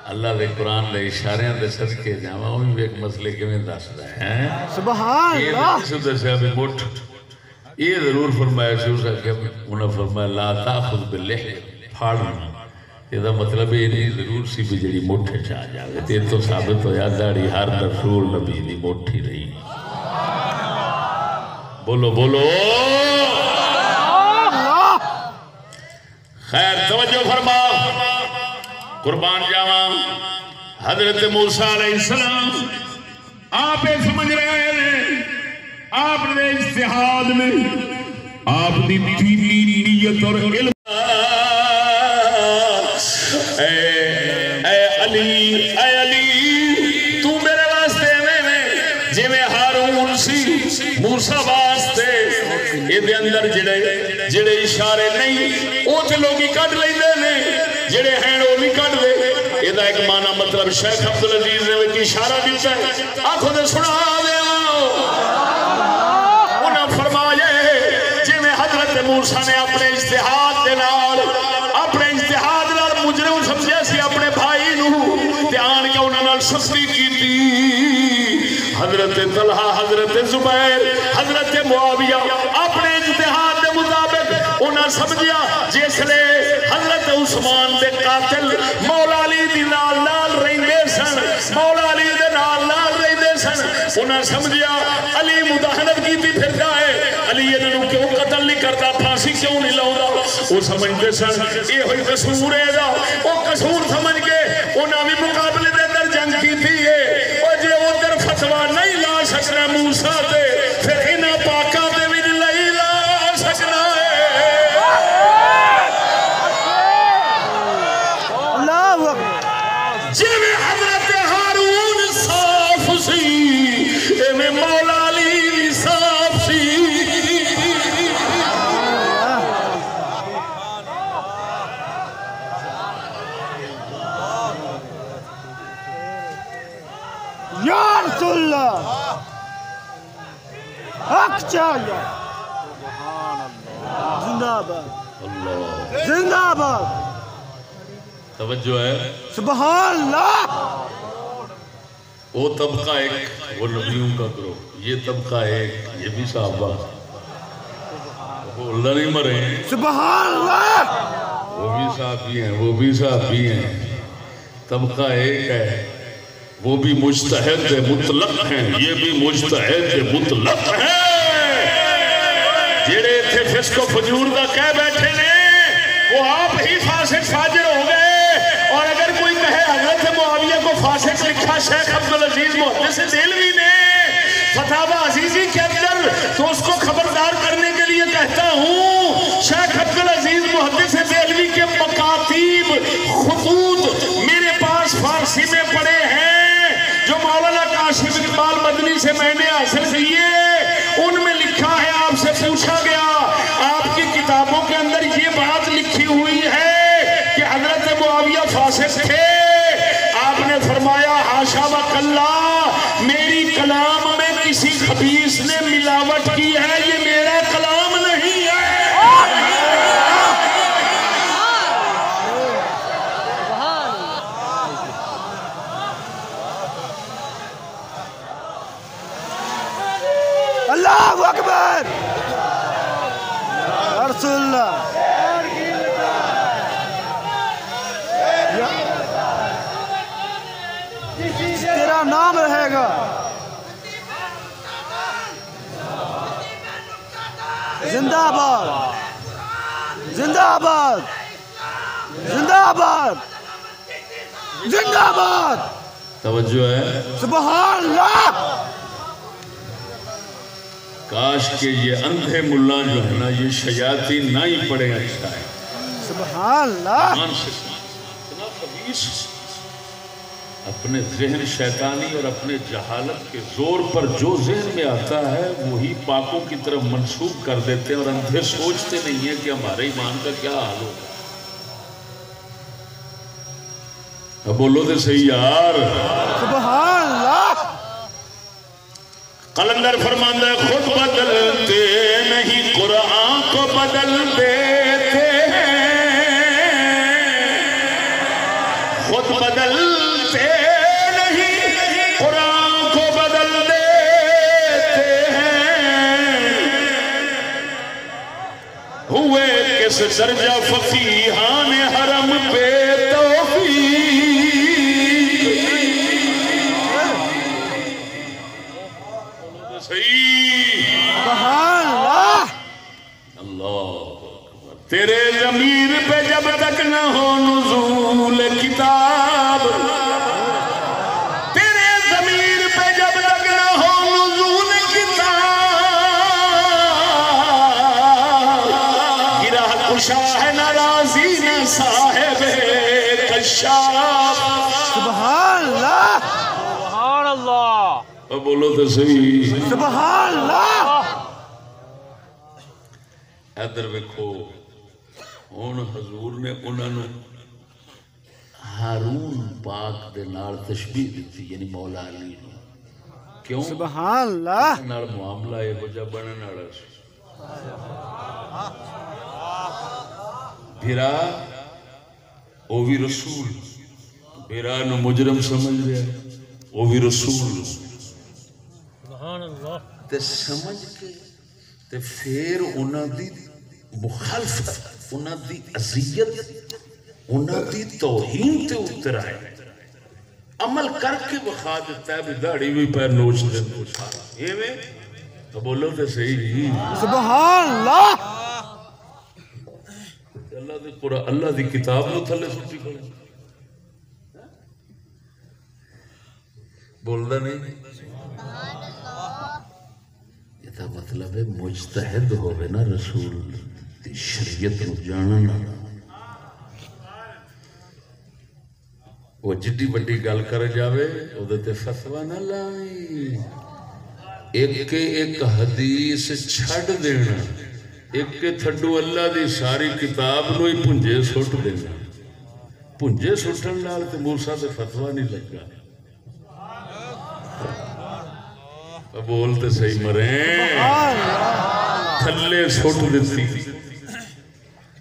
اللہ دے قرآن دے اشارے دے صدقے جاواں وہ بھی ایک مسئلے کے میں دسدا ہے سبحان اللہ یہ دسیا بھی مٹھ یہ ضرور فرمایا سی اس کہ انہاں فرمایا لا تاخذ باللحیہ پھاڑنا یہ مطلب یہ نہیں ضرور سی بھی جڑی مٹھ چ آ جائے تے تو ثابت ہویا داڑھی ہر رسول نبی دی مٹھ ہی رہی بولو بولو خیر توجہ فرما قربان جاواں حضرت موسیٰ علیہ السلام آپ سمجھ رہے ہیں آپ نے اجتہاد میں آپ دی دینی نیت اور علم اے علی تو میرے واسطے میں جی میں ہارون سی موسیٰ واسطے یہ دے اندر جڑے اشارے نہیں وہ تے لوگی کٹ لیندے نے جڑے ہیں وہ نہیں کٹ دے یہ دا ایک معنی مطلب شیخ عبدالعزیز نے ایک اشارہ دیتا ہے آنکھوں نے سنا دے انہاں فرمایا جی میں حضرت موسیٰ نے اپنے اجتہاد دے نال مجرم سمجھے سی اپنے بھائی نو دھیان کے انہوں نے سختی کی تھی حضرت طلحہ حضرت زبیر حضرت معاویہ اپنے اجتہاد دے مطابق انہوں نے سمجھیا جس لے حضرت عثمان دے قاتل مولا علی دی نال رہندے سن مولا علی دے نال رہندے سن انہوں نے سمجھیا علی مداحنت کی تھی پھر جائے علی انہوں کیوں قتل نہیں کرتا پھانسی کیوں نہیں لاؤں وہ سمجھتے سن یہ ہوئی قصور ہے دا وہ قصور سمجھ کے انہوں بھی مقابلے دے در جنگ کی تھی اور جے وہ در فتوہ نہیں لا موسیٰ دے پھر انہاں پاکاں دے بھی لئی لا سکنا ہے اللہ اکبر جی میں حضرت ہارون صاف سی اے میں مولا علی صاف سی یا رسول اللہ حق چاہیے زندہ آباد اللہ زندہ آباد توجہ ہے سبحان اللہ وہ طبقہ ایک وہ نبیوں کا گروہ یہ طبقہ ایک یہ بھی صحابہ وہ اللہ نہیں مرے سبحان اللہ وہ بھی صحابی ہیں وہ بھی صحابی ہیں طبقہ ایک ہے وہ بھی مجتہد مطلق ہیں یہ بھی مجتہد مطلق ہیں جڑے تھے فسق و فجور دا کہہ بیٹھے نے وہ آپ ہی فاسق فاجر ہو گئے اور اگر کوئی کہے حضرت معاویہ کو فاسق لکھا شیخ عبدالعزیز محدث دہلوی نے فتاوی عزیزی کے اندر تو اس کو خبردار کرنے کے لیے کہتا ہوں شیخ عبدالعزیز محدث دہلوی کے مکاتیب خطوط میرے پاس فارسی میں پڑے ہیں جو مولانا قاسم اقبال مدنی سے میں نے حاصل کیے ان میں لکھا ہے آپ سے پوچھا گیا آپ کی کتابوں کے اندر یہ بات لکھی ہوئی ہے کہ حضرت معاویہ فاسق تھے آپ نے فرمایا حاشا و کلا میری کلام میں کسی خبیث نے ملاوٹ کی ہے یہ میرا کلام نہیں ہے اللہ اکبر یا رسول اللہ تیرا نام رہے گا زندہ آباد زندہ آباد زندہ آباد زندہ آباد توجہ ہے سبحان اللہ کاش کہ یہ اندھے ملا جو ہے نا یہ شیاطین نہ ہی پڑے اچھا ہے سبحان اللہ ایمان سے اتنا خبیث اپنے ذہن شیطانی اور اپنے جہالت کے زور پر جو ذہن میں آتا ہے وہی پاکوں کی طرف منسوب کر دیتے ہیں اور اندھے سوچتے نہیں ہیں کہ ہمارے ایمان کا کیا حال ہوگا اب بولو تو صحیح یار سبحان اللہ قلندر فرماندہ ہے خود بدلتے نہیں قرآن کو بدل دیتے ہیں خود بدلتے نہیں قرآن کو بدل دیتے ہیں ہوئے کس درجہ فقیہان حرم پہ سبحان اللہ اللہ تیرے ضمیر پہ جب تک نہ ہو نزول کتاب تیرے ضمیر پہ جب تک نہ ہو نزول کتاب گرہ کشا ہے ناراضی نہ صاحب کشاف سبحان اللہ سبحان اللہ بولو تو صحیح سبحان اللہ ادھر ویکھو ہن حضور نے انہاں نو ہارون پاک دے نال تشبیہ دتی یعنی مولا علی نو کیوں سبحان اللہ نال معاملہ اے وجہ بنن والا سی بھرا او بھی رسول بھرا نو مجرم سمجھ رہا او بھی رسول سبحان اللہ تے سمجھ کے تے پھر انہاں دی مخالفت انہاں دی اذیت انہاں دی توہین تے اتر آئے عمل کر کے بخا دیتا ہے بھی داڑھی بھی پیر نوچ دے تو سارا یہ میں تو بولو تے صحیح نہیں سبحان اللہ اللہ دی قرآن اللہ دی کتاب نو تھلے سوچی کھڑے بول دا نہیں دا مطلب ہے مجتہد ہوئے نا رسول دی شریعت نو جاننا وہ جڈی بڑی گل کر جاوے او دے تے فتوی نہ لائی ایک ایک حدیث چھڑ دینا ایک تھڈو اللہ دی ساری کتاب نو ہی پنجے سٹ دینا پنجے سٹن نال تے موسیٰ تے فتوی نہیں لگا بولتے صحیح مریں تھلے سٹ دیتی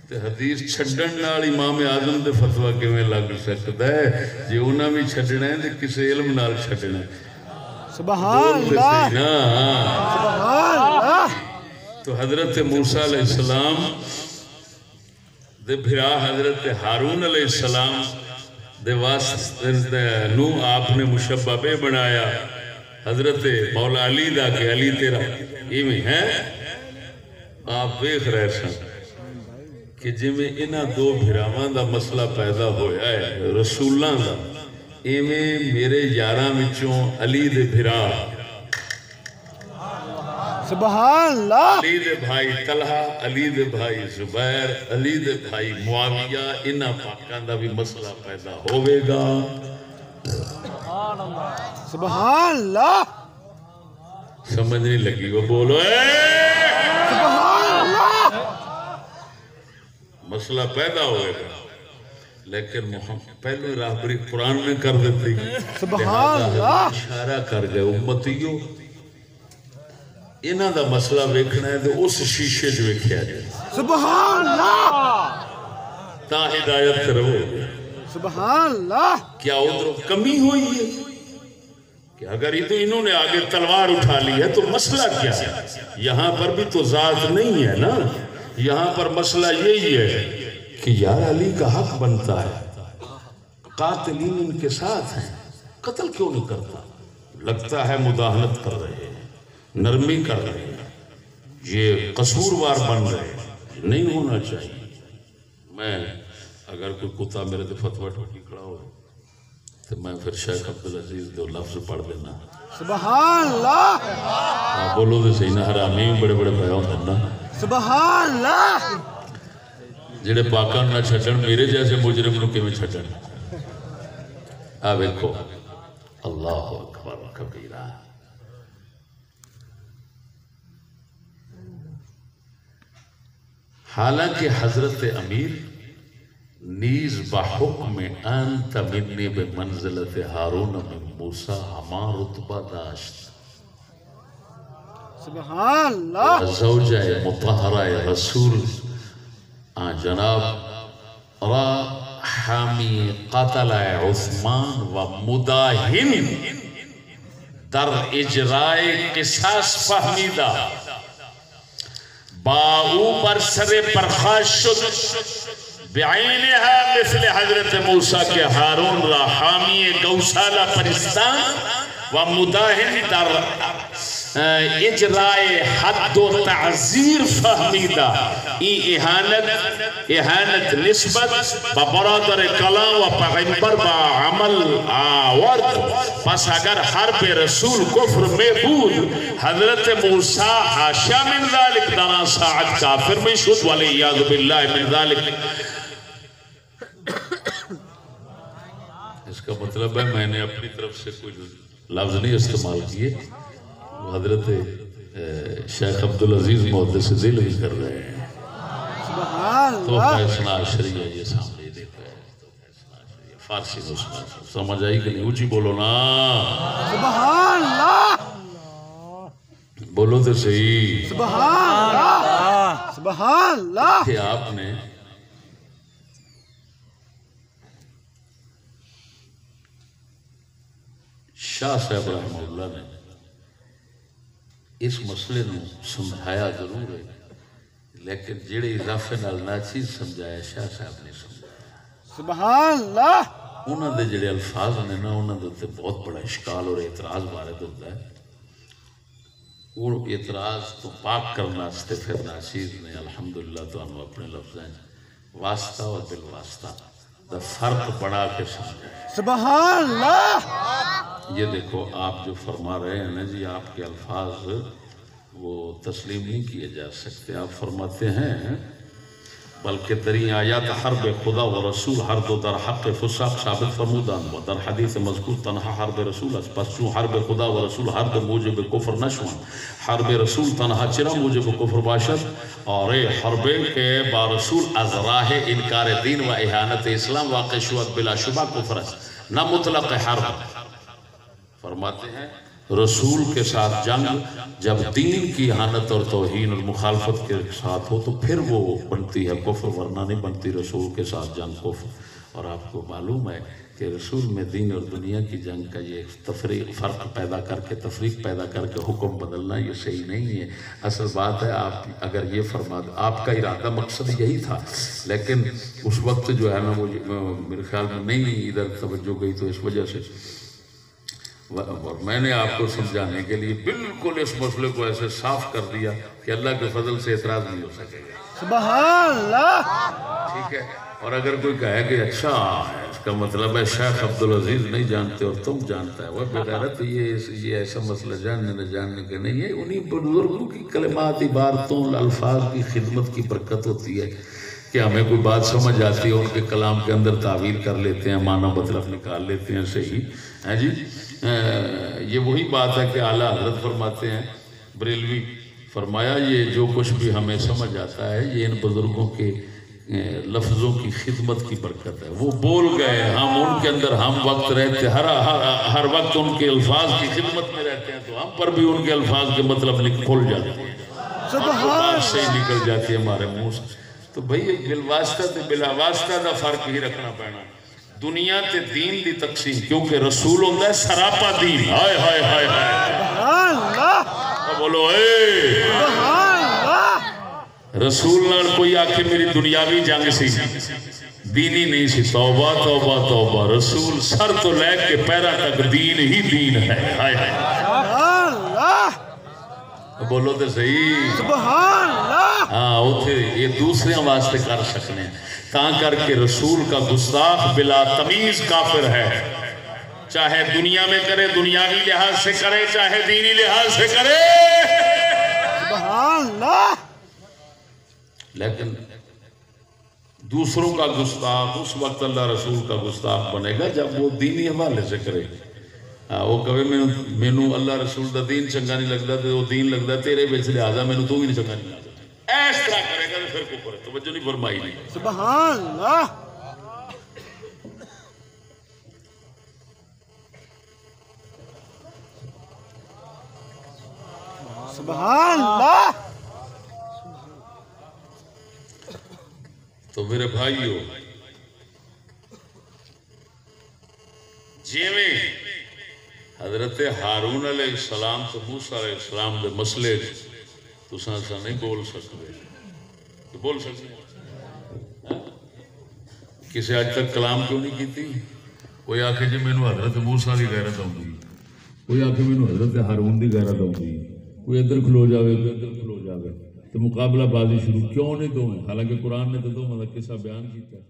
تے حدیث چھڈن نال امام اعظم دے فتوی کیویں لگ سکدا ہے جے انہاں بھی چھڈنا ہے تے کسے علم نال چھڈنا ہے سبحان اللہ سبحان اللہ تو حضرت موسیٰ علیہ السلام دے بھرا حضرت ہارون علیہ السلام دے واسطے نو آپ نے مشبہ بنایا حضرت مولا علی دا کہ علی تیرا ایویں ہے آپ دیکھ رہے سن کہ جی میں انہاں دو بھراواں دا مسئلہ پیدا ہویا ہے رسولاں دا ایویں میرے یاراں وچوں علی دے بھرا سبحان اللہ علی دے بھائی طلحہ علی دے بھائی زبیر علی دے بھائی معاویہ انہاں پاکاں دا بھی مسئلہ پیدا ہوئے گا سبحان اللہ سمجھ نہیں لگی وہ بولو سبحان اللہ مسئلہ پیدا ہوئے گا لیکن محمد پہلے راہبری قرآن میں کر دیتی سبحان اللہ اشارہ کر گئے امتیوں انہاں دا مسئلہ ویکھنا ہے تو اس شیشے جو ویکھیا جائے سبحان اللہ تا ہدایت رہو سبحان اللہ کیا ادھر کمی ہوئی ہے کہ اگر یہ تو انہوں نے آگے تلوار اٹھا لی ہے تو مسئلہ کیا ہے یہاں پر بھی تو ذات نہیں ہے نا یہاں پر مسئلہ یہی ہے کہ یار علی کا حق بنتا ہے قاتلین ان کے ساتھ ہیں قتل کیوں نہیں کرتا لگتا ہے مداہنت کر رہے ہیں نرمی کر رہے ہیں یہ قصوروار بن رہے ہیں نہیں ہونا چاہیے میں اگر کوئی کتا میرے تو فتوی ٹھوکی کھڑا ہو تو میں پھر شیخ عبدالعزیز دو لفظ پڑھ دینا سبحان اللہ بولو تو صحیح نہ حرامی بڑے بڑے پایا ہوتا نا سبحان اللہ جڑے پاکاں نہ چھڈن میرے جیسے مجرم نو کیویں چھڈن آ ویکھو اللہ اکبر کبیرہ حالانکہ حضرت امیر نیز بحکم انت منی بمنزلت ہارون من موسیٰ ہما رتبہ داشت سبحان اللہ زوجہ مطہرہ رسول جناب را حامی قتل عثمان و مداہن در اجرائے قصاص فہمیدہ باؤ بر سر پرخاش شد بعینها مثل حضرت موسیٰ کے ہارون را حامی گوسالہ پرستان و مداہن در اجرائے حد و تعذیر فہمیدہ ای احانت نسبت با برادر کلام و پیغمبر با عمل آورد پس اگر حرب رسول کفر میں بود حضرت موسیٰ حاشا من ذالک دانا ساعت کافر میں شد ولیعاذ باللہ من ذالک اس کا مطلب ہے میں نے اپنی طرف سے کوئی لفظ نہیں استعمال کیے حضرت شیخ عبدالعزیز محدث دہلوی کر رہے ہیں تو فیصلہ شریعہ یہ سامنے دیکھا ہے فارسی میں سمجھ آئی کہ نہیں اونچی بولو نا سبحان اللہ بولو تو صحیح سبحان اللہ سبحان اللہ کہ آپ نے شاہ صاحب رحمہ اللہ نے اس مسئلے نو سمجھایا ضرور ہے لیکن جڑے اضافے نال ناچیز سمجھایا شاہ صاحب نے سمجھایا سبحان اللہ انہوں نے جڑے الفاظ نے نا انہوں نے بہت بڑا اشکال اور اعتراض وارد ہوتا ہے وہ اعتراض تو پاک کرنا استے پھر ناچیز نے الحمدللہ تو انہوں اپنے لفظیں واسطہ اور بالواسطہ دا فرق بڑھا کے سمجھایا سبحان اللہ یہ دیکھو آپ جو فرما رہے ہیں نا جی آپ کے الفاظ وہ تسلیم نہیں کیے جا سکتے. آپ فرماتے ہیں بلکہ تری آیات حرب خدا و رسول ہر دو در حق فساق ثابت فرمودان و در حدیث مذکور تنہا حرب رسول است. پس چون حرب خدا و رسول ہر دو موجب کفر نشوان، حرب رسول تنہا چرا موجب کفر باشد؟ اور حرب کے با رسول از راہ انکار دین و احانت اسلام واقع شود بلا شبہ کفر است، نہ مطلق حرب. فرماتے ہیں رسول کے ساتھ جنگ جب دین کی احانت اور توہین اور مخالفت کے ساتھ ہو تو پھر وہ بنتی ہے کفر، ورنہ نہیں بنتی رسول کے ساتھ جنگ کفر. اور آپ کو معلوم ہے کہ رسول میں دین اور دنیا کی جنگ کا یہ فرق پیدا کر کے تفریق پیدا کر کے حکم بدلنا یہ صحیح نہیں ہے. اصل بات ہے آپ اگر یہ فرما دیں، آپ کا ارادہ مقصد یہی تھا، لیکن اس وقت جو ہے نا وہ میرے خیال میں نہیں ادھر توجہ گئی، تو اس وجہ سے اور میں نے آپ کو سمجھانے کے لیے بالکل اس مسئلے کو ایسے صاف کر دیا کہ اللہ کے فضل سے اعتراض نہیں ہو سکے گا. سبحان اللہ. ٹھیک ہے. اور اگر کوئی کہے کہ اچھا اس کا مطلب ہے شیخ عبدالعزیز نہیں جانتے اور تم جانتا ہے، وہ بغیرت یہ ایسا مسئلہ جاننے نہ جاننے کے نہیں ہے. انہی بزرگوں کی کلمات، عبارتوں، الفاظ کی خدمت کی برکت ہوتی ہے کہ ہمیں کوئی بات سمجھ آتی ہے، ان کے کلام کے اندر تعویل کر لیتے ہیں، معنی مطلب نکال لیتے ہیں. صحیح ہے جی. یہ وہی بات ہے کہ اعلیٰ حضرت فرماتے ہیں بریلوی، فرمایا یہ جو کچھ بھی ہمیں سمجھ آتا ہے یہ ان بزرگوں کے لفظوں کی خدمت کی برکت ہے. وہ بول گئے، ہم ان کے اندر ہم وقت رہتے، ہر وقت ان کے الفاظ کی خدمت میں رہتے ہیں، تو ہم پر بھی ان کے الفاظ کے مطلب کھل جاتے ہیں، بات سے ہی نکل جاتی ہے ہمارے منہ سے. تو بھئی بالواسطہ تے بلا واسطہ دا فرق ہی رکھنا پینا. دنیا تے دین دی تقسیم، کیونکہ رسول ہوتا ہے سراپا دین. ہائے ہائے ہائے ہائے سبحان اللہ. بولو اے سبحان اللہ. رسول نال کوئی آکھے میری دنیاوی جنگ سی، دینی نہیں سی. توبہ توبہ توبہ، رسول سر تو لے کے پیرا تک دین ہی دین ہے. ہائے ہائے سبحان اللہ. بولو تو صحیح. سبحان اللہ. ہاں اتھے یہ دوسرے واسطے کر سکنے ہیں. تاں کر کے رسول کا گستاخ بلا تمیز کافر ہے، چاہے دنیا میں کرے، دنیاوی لحاظ سے کرے، چاہے دینی لحاظ سے کرے. سبحان اللہ. لیکن دوسروں کا گستاخ اس وقت اللہ رسول کا گستاخ بنے گا جب وہ دینی حوالے سے کرے. وہ کہے مینوں اللہ رسول دا دین چنگا نہیں لگتا، تو وہ دین لگتا تیرے بچ لہٰذا مینوں تو بھی نہیں چنگا نہیں لگتا. اس طرح کرے گا تو پھر کفر ہے. توجہ نہیں فرمائی نہیں. سبحان اللہ. سبحان اللہ. تو میرے بھائیو، جیویں حضرت ہارون علیہ السلام تو موسیٰ علیہ السلام دے مسئلے تساں ایسا نہیں بول سکتے، بول سکتے کسی آج تک کلام کیوں نہیں کیتی؟ کوئی آکھے جی مینوں حضرت موسیٰ دی غیرت آؤندی، کوئی آکھے مینوں حضرت ہارون دی غیرت آؤندی، کوئی ادھر کھلو جاوے، کوئی ادھر کھلو جاوے، تو مقابلہ بازی شروع کیوں نہیں دو ہیں؟ حالانکہ قرآن نے تو دو قصہ بیان کیتا ہے.